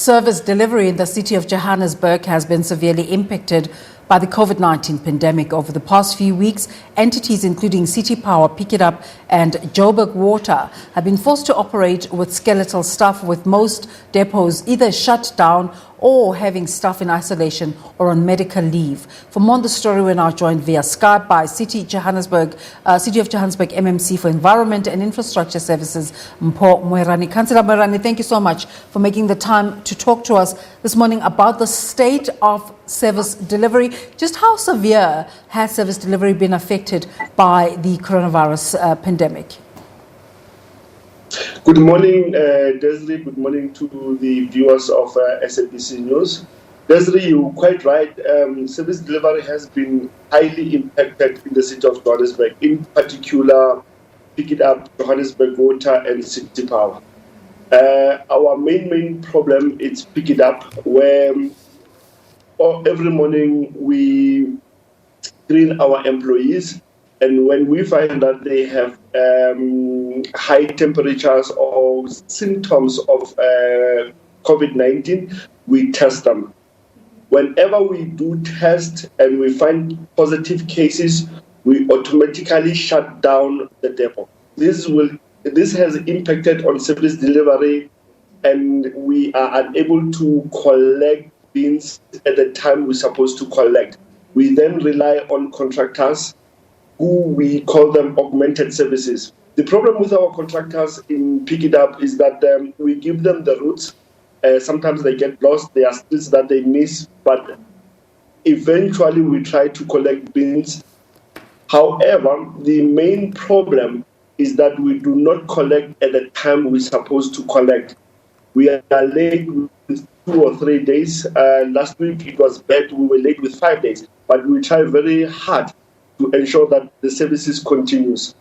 service delivery in the city of Johannesburg has been severely impacted by the COVID-19 pandemic. Over the past few weeks, entities including City Power, Pikitup and Joburg Water have been forced to operate with skeletal staff, with most depots either shut down or having staff in isolation or on medical leave. For more on the story, we're now joined via Skype by City of Johannesburg MMC for Environment and Infrastructure Services, Mpho Moerane. Councillor Moerane, thank you so much for making the time to talk to us this morning about the state of service delivery. Just how severe has service delivery been affected by the coronavirus pandemic? Good morning, Desiree. Good morning to the viewers of SABC News. Desiree, you're quite right. Service delivery has been highly impacted in the city of Johannesburg, in particular Pikitup, Johannesburg Water and City Power. Our main problem is Pikitup, where every morning we screen our employees, and when we find that they have high temperatures or symptoms of COVID-19, we test them. Whenever we do test and we find positive cases, we automatically shut down the depot. This has impacted on service delivery, and we are unable to collect bins at the time we're supposed to collect. We then rely on contractors, who we call them augmented services. The problem with our contractors in Pikitup is that we give them the routes. Sometimes they get lost, there are streets that they miss, but eventually we try to collect bins. However, the main problem is that we do not collect at the time we're supposed to collect. We are late with 2 or 3 days. Last week it was bad, we were late with 5 days, but we try very hard to ensure that the services continues.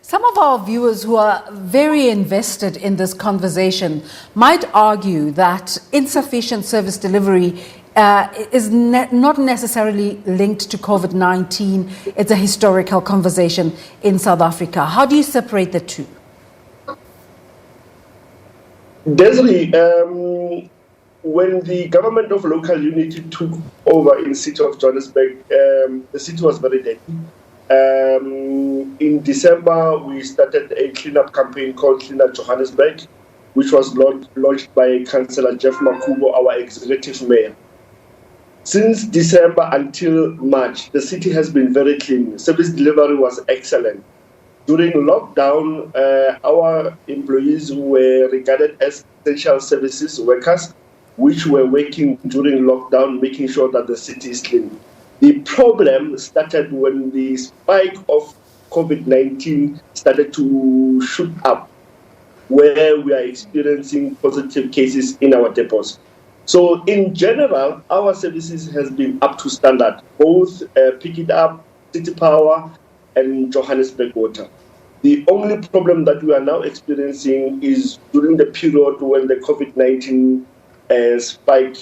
Some of our viewers who are very invested in this conversation might argue that insufficient service delivery is not necessarily linked to COVID-19. It's a historical conversation in South Africa. How do you separate the two? Desiree, when the government of local unity took over in the city of Johannesburg, the city was very dirty. In December, we started a cleanup campaign called Clean Up Johannesburg, which was launched by Councillor Jeff Makubo, our executive mayor. Since December until March, the city has been very clean. Service delivery was excellent. During lockdown, our employees were regarded as essential services workers, which were working during lockdown, making sure that the city is clean. The problem started when the spike of COVID-19 started to shoot up, where we are experiencing positive cases in our depots. So in general, our services has been up to standard, both Pikitup, City Power and Johannesburg Water. The only problem that we are now experiencing is during the period when the COVID-19 spike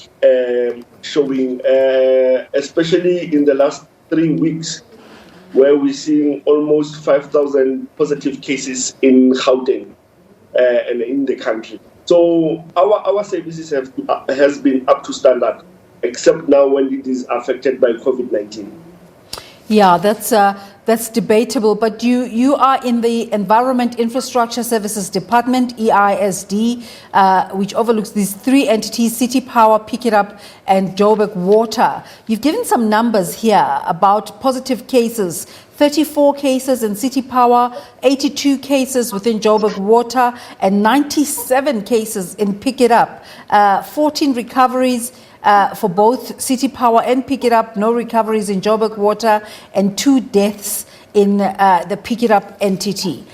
showing, especially in the last 3 weeks, where we're seeing almost 5,000 positive cases in Gauteng and in the country. So our services has been up to standard, except now when it is affected by COVID-19. Yeah, that's debatable, but you are in the Environment Infrastructure Services Department, EISD, which overlooks these 3 entities, City Power, Pikitup and Joburg Water. You've given some numbers here about positive cases: 34 cases in City Power, 82 cases within Joburg Water and 97 cases in Pikitup, 14 recoveries for both City Power and Pikitup, no recoveries in Joburg Water, and 2 deaths in the Pikitup entity.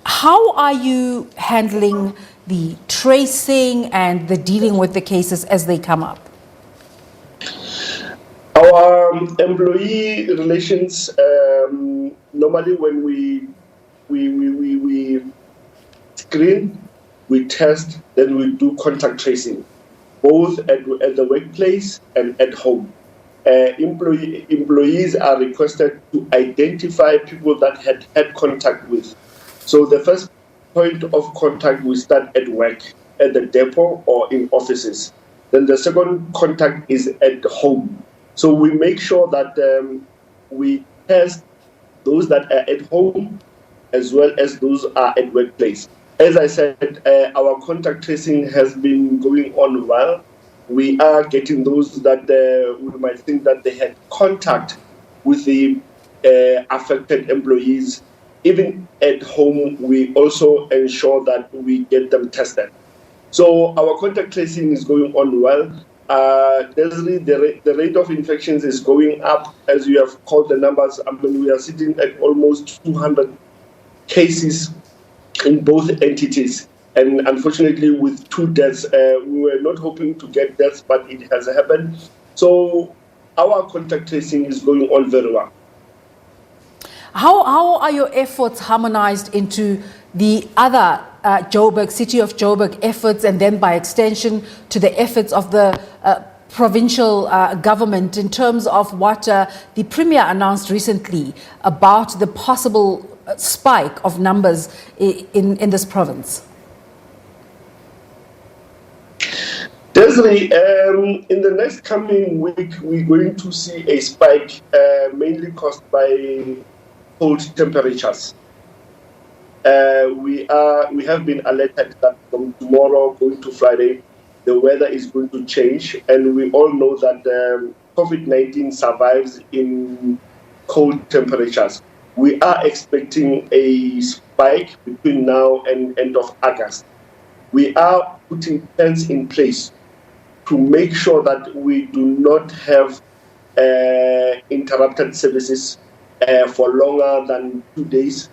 How are you handling the tracing and the dealing with the cases as they come up? Our employee relations, normally when we screen, we test, then we do contact tracing, both at the workplace and at home. Employees are requested to identify people that had contact with. So the first point of contact we start at work. at the depot or in offices. Then the second contact is at home. So we make sure that we test those that are at home as well as those are at workplace. As I said, our contact tracing has been going on well. We are getting those that we might think that they had contact with the affected employees. Even at home, we also ensure that we get them tested. So our contact tracing is going on well. The rate of infections is going up. As you have called the numbers, I mean, we are sitting at almost 200 cases in both entities. And unfortunately, with 2 deaths, we were not hoping to get deaths, but it has happened. So our contact tracing is going on very well. How are your efforts harmonized into the other Joburg, City of Joburg efforts, and then by extension to the efforts of the provincial government in terms of what the Premier announced recently about the possible spike of numbers in this province? Desiree, in the next coming week, we're going to see a spike mainly caused by cold temperatures. We have been alerted that from tomorrow going to Friday, the weather is going to change, and we all know that COVID-19 survives in cold temperatures. We are expecting a spike between now and end of August. We are putting plans in place to make sure that we do not have interrupted services for longer than 2 days.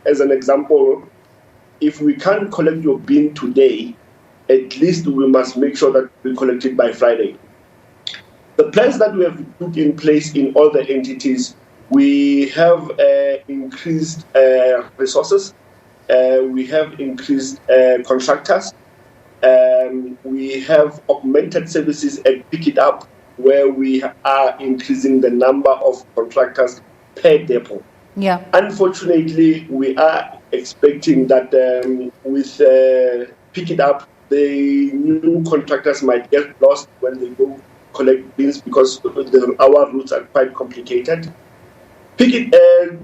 As an example, if we can't collect your bin today, at least we must make sure that we collect it by Friday. The plans that we have put in place in all the entities, we have increased resources, we have increased contractors, we have augmented services at Pikitup, where we are increasing the number of contractors per depot. Yeah. Unfortunately, we are expecting that with Pikitup, the new contractors might get lost when they go collect bins because our routes are quite complicated.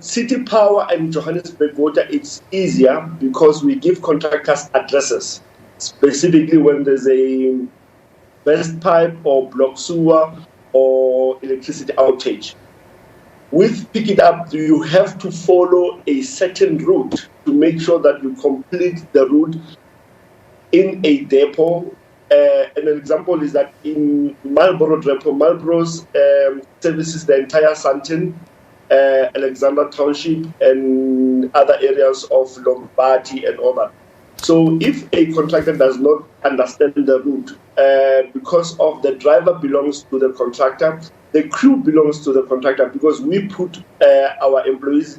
City Power and Johannesburg Water, it's easier because we give contractors addresses, specifically when there's a burst pipe or block sewer or electricity outage. With Pikitup, you have to follow a certain route to make sure that you complete the route in a depot. And an example is that in Marlborough depot, Marlborough's services the entire Sandton, Alexander Township, and other areas of Lombardy and all that. So if a contractor does not understand the route, because of the driver belongs to the contractor, the crew belongs to the contractor, because we put our employees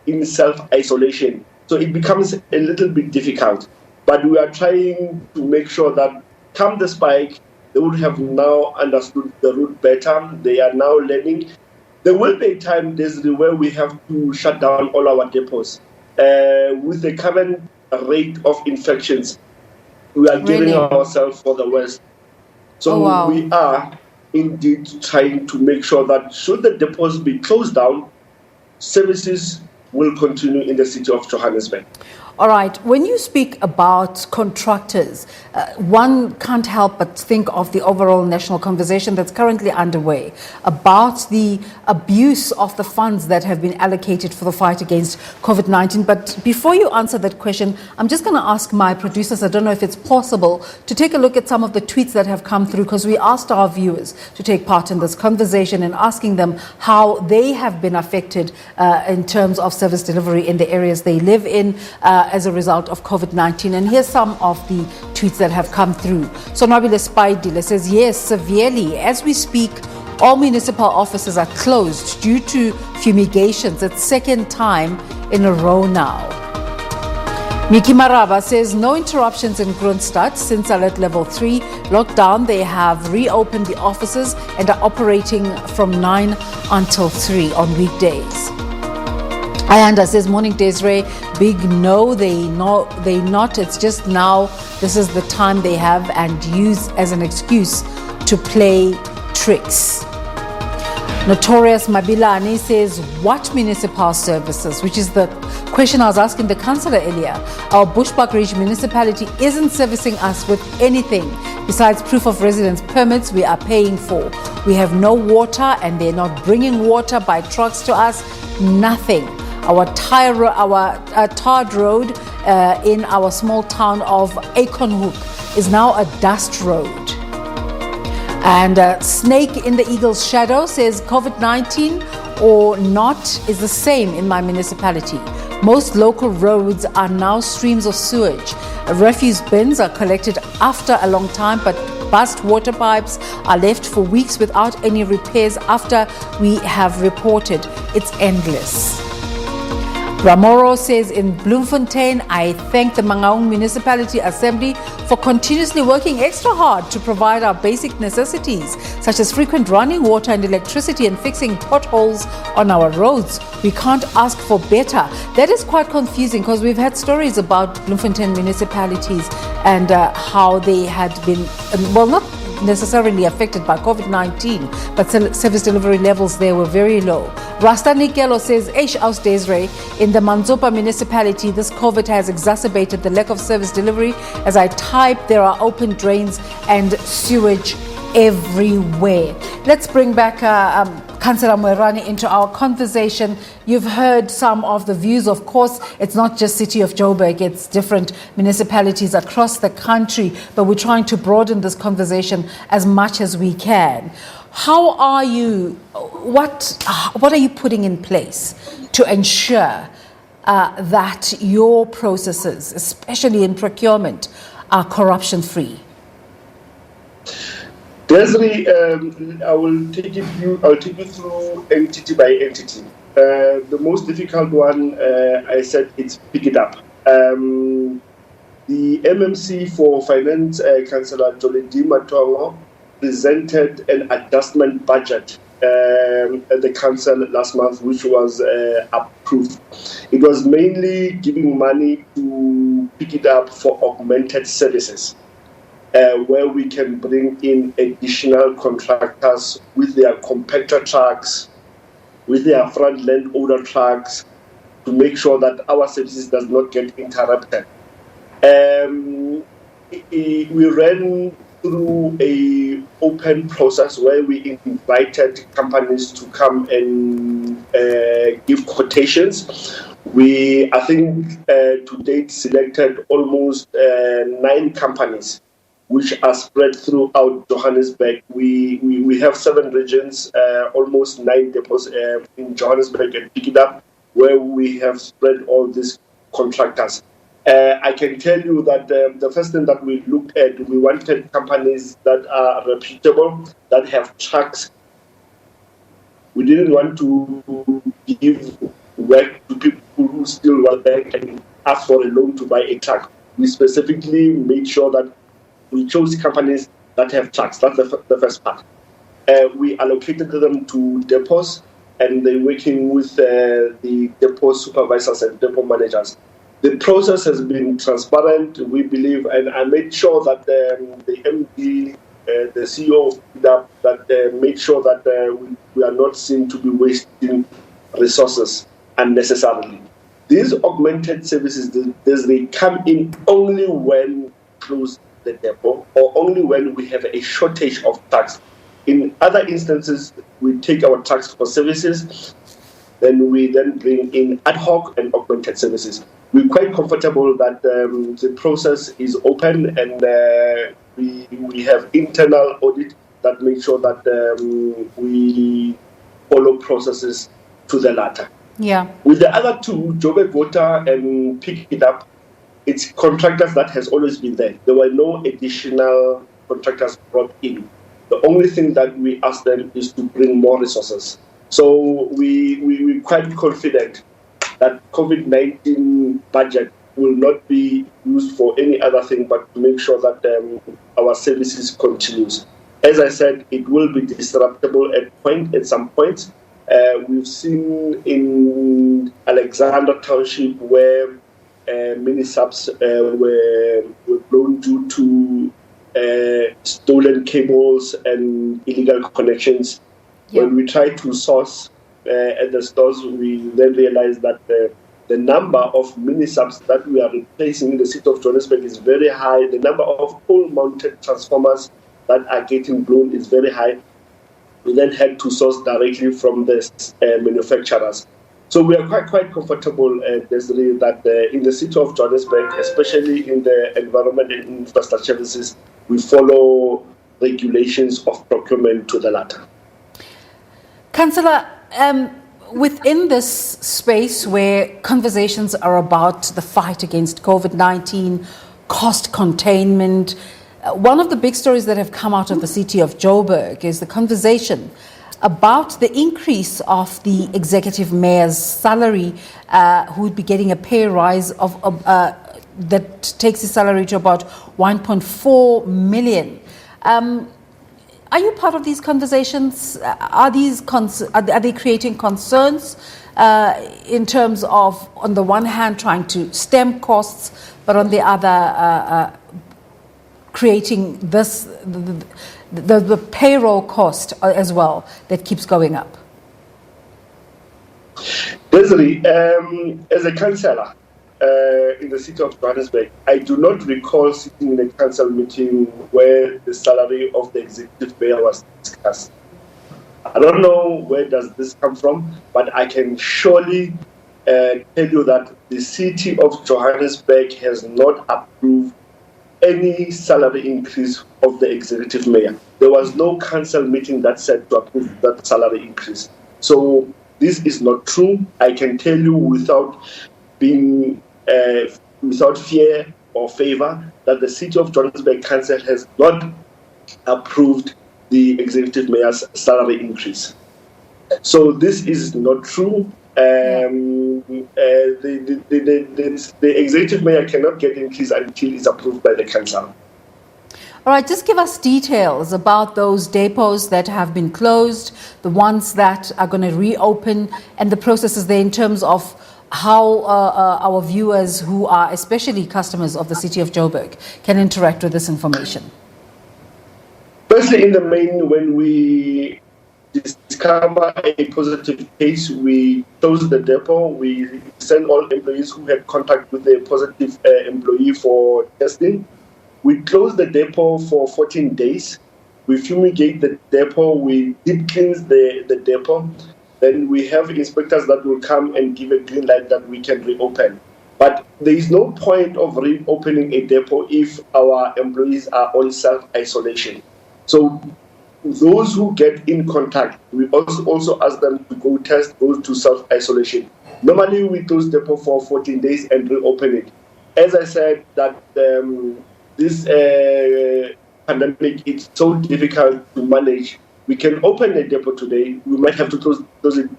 in self-isolation. So it becomes a little bit difficult. But we are trying to make sure that come the spike, they would have now understood the route better. They are now learning. There will be a time, Desiree, where we have to shut down all our depots. With the current rate of infections, we are giving ourselves for the worst. So we are indeed trying to make sure that should the depots be closed down, services will continue in the city of Johannesburg. All right. When you speak about contractors, one can't help but think of the overall national conversation that's currently underway about the abuse of the funds that have been allocated for the fight against COVID-19. But before you answer that question, I'm just going to ask my producers, I don't know if it's possible, to take a look at some of the tweets that have come through, because we asked our viewers to take part in this conversation and asking them how they have been affected in terms of service delivery in the areas they live in as a result of COVID-19. And here's some of the tweets that have come through. So Nabile Spaidile says, yes, severely. As we speak, all municipal offices are closed due to fumigations. It's second time in a row now. Miki Maraba says, no interruptions in Kroonstad since alert level 3 lockdown. They have reopened the offices and are operating from 9 until 3 on weekdays. Ayanda says, morning Desiree, big no, they not. It's just now, this is the time they have and use as an excuse to play tricks. Notorious Mabilani says, what municipal services? Which is the question I was asking the councillor earlier. Our Bushbuckridge municipality isn't servicing us with anything besides proof of residence permits we are paying for. We have no water and they're not bringing water by trucks to us. Nothing. Our tarred road in our small town of Acornhoek is now a dust road. And Snake in the Eagle's Shadow says COVID-19 or not is the same in my municipality. Most local roads are now streams of sewage. Refuse bins are collected after a long time, but burst water pipes are left for weeks without any repairs after we have reported. It's endless. Ramoro says in Bloemfontein, I thank the Mangaung Municipality Assembly for continuously working extra hard to provide our basic necessities, such as frequent running water and electricity and fixing potholes on our roads. We can't ask for better. That is quite confusing because we've had stories about Bloemfontein municipalities and how they had been, well, not necessarily affected by COVID-19, but service delivery levels there were very low. Rasta Nikelo says, Aus Desiree, in the Manzopa municipality, this COVID has exacerbated the lack of service delivery. As I type, there are open drains and sewage everywhere. Let's bring back Councillor Moerane into our conversation. You've heard some of the views. Of course, it's not just City of Joburg, it's different municipalities across the country, but we're trying to broaden this conversation as much as we can. How are you, what are you putting in place to ensure that your processes, especially in procurement, are corruption-free? Desiree, I'll take you through entity by entity. The most difficult one, I said, it's Pikitup. The MMC for Finance, Councillor Joledi Matongo, presented an adjustment budget at the council last month, which was approved. It was mainly giving money to Pikitup for augmented services, where we can bring in additional contractors with their compactor trucks, with their front land loader trucks, to make sure that our services does not get interrupted. We ran through a open process where we invited companies to come and give quotations. We, I think, to date selected almost 9 companies, which are spread throughout Johannesburg. We have 7 regions, almost 9 depots in Johannesburg and Pikitup, where we have spread all these contractors. I can tell you that the first thing that we looked at, we wanted companies that are reputable, that have trucks. We didn't want to give work to people who still were there and ask for a loan to buy a truck. We specifically made sure that we chose companies that have trucks. That's the first part. We allocated them to depots, and they're working with the depot supervisors and depot managers. The process has been transparent, we believe, and I made sure that the MD, the CEO of Pikitup, that made sure that we are not seen to be wasting resources unnecessarily. These augmented services, they come in only when close the depot or only when we have a shortage of trucks. In other instances, we take our trucks for services, then we bring in ad hoc and augmented services. We're quite comfortable that the process is open, and we have internal audit that makes sure that we follow processes to the latter. Yeah. With the other 2, Joburg Water and Pikitup, it's contractors that has always been there. There were no additional contractors brought in. The only thing that we asked them is to bring more resources. So we're quite confident that COVID-19 budget will not be used for any other thing but to make sure that our services continues. As I said, it will be disruptable at some point. We've seen in Alexander Township where many subs were blown due to stolen cables and illegal connections. Yeah. When we tried to source at the stores, we then realized that the number of mini subs that we are replacing in the city of Johannesburg is very high. The number of pole-mounted transformers that are getting blown is very high. We then had to source directly from the manufacturers. So we are quite comfortable, Desiree, that in the city of Johannesburg, especially in the environment and infrastructure services, we follow regulations of procurement to the latter. Councillor, within this space where conversations are about the fight against COVID-19, cost containment, one of the big stories that have come out of the City of Joburg is the conversation about the increase of the executive mayor's salary, who would be getting a pay rise of that takes his salary to about 1.4 million. Are you part of these conversations? Are they creating concerns in terms of, on the one hand, trying to stem costs, but on the other, creating the payroll cost as well that keeps going up? Desiree, as a councillor in the city of Johannesburg, I do not recall sitting in a council meeting where the salary of the executive mayor was discussed. I don't know where does this come from, but I can surely tell you that the city of Johannesburg has not approved any salary increase of the executive mayor. There was no council meeting that said to approve that salary increase. So this is not true. I can tell you without being without fear or favor that the City of Johannesburg Council has not approved the executive mayor's salary increase. So this is not true. The executive mayor cannot get increase until it's approved by the council. All right, just give us details about those depots that have been closed, the ones that are going to reopen, and the processes there in terms of how our viewers, who are especially customers of the City of Joburg, can interact with this information. Firstly, in the main, when we discover a positive case, we close the depot. We send all employees who had contact with a positive employee for testing. We close the depot for 14 days. We fumigate the depot. We deep cleanse the depot. Then we have inspectors that will come and give a green light that we can reopen. But there is no point of reopening a depot if our employees are on self-isolation. So those who get in contact, we also ask them to go test, go to self-isolation. Normally we close depot for 14 days and reopen it. As I said, that this pandemic is so difficult to manage. We can open a depot today. We might have to close it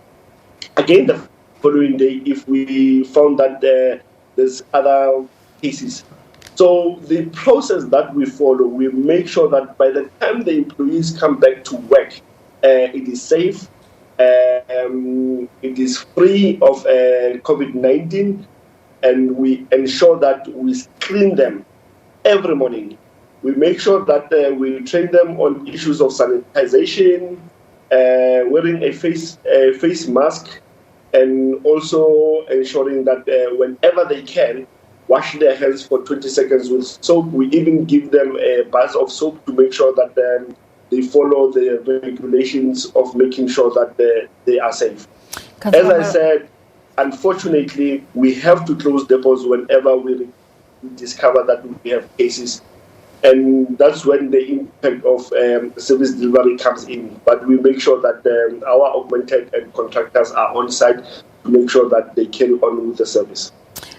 again the following day if we found that there's other cases. So the process that we follow, we make sure that by the time the employees come back to work, it is safe, it is free of COVID-19, and we ensure that we screen them every morning. We make sure that we train them on issues of sanitization, wearing a face mask, and also ensuring that whenever they can, wash their hands for 20 seconds with soap. We even give them a bath of soap to make sure that they follow the regulations of making sure that they are safe. As I said, unfortunately, we have to close depots whenever we discover that we have cases. And that's when the impact of service delivery comes in. But we make sure that our augmented and contractors are on site to make sure that they carry on with the service.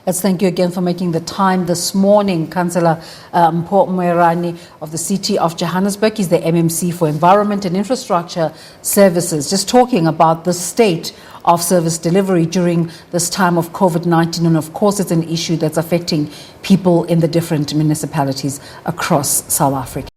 Let's thank you again for making the time this morning, Councillor Mpho Moerane of the City of Johannesburg. He's the MMC for Environment and Infrastructure Services, just talking about the state of service delivery during this time of COVID-19. And of course, it's an issue that's affecting people in the different municipalities across South Africa.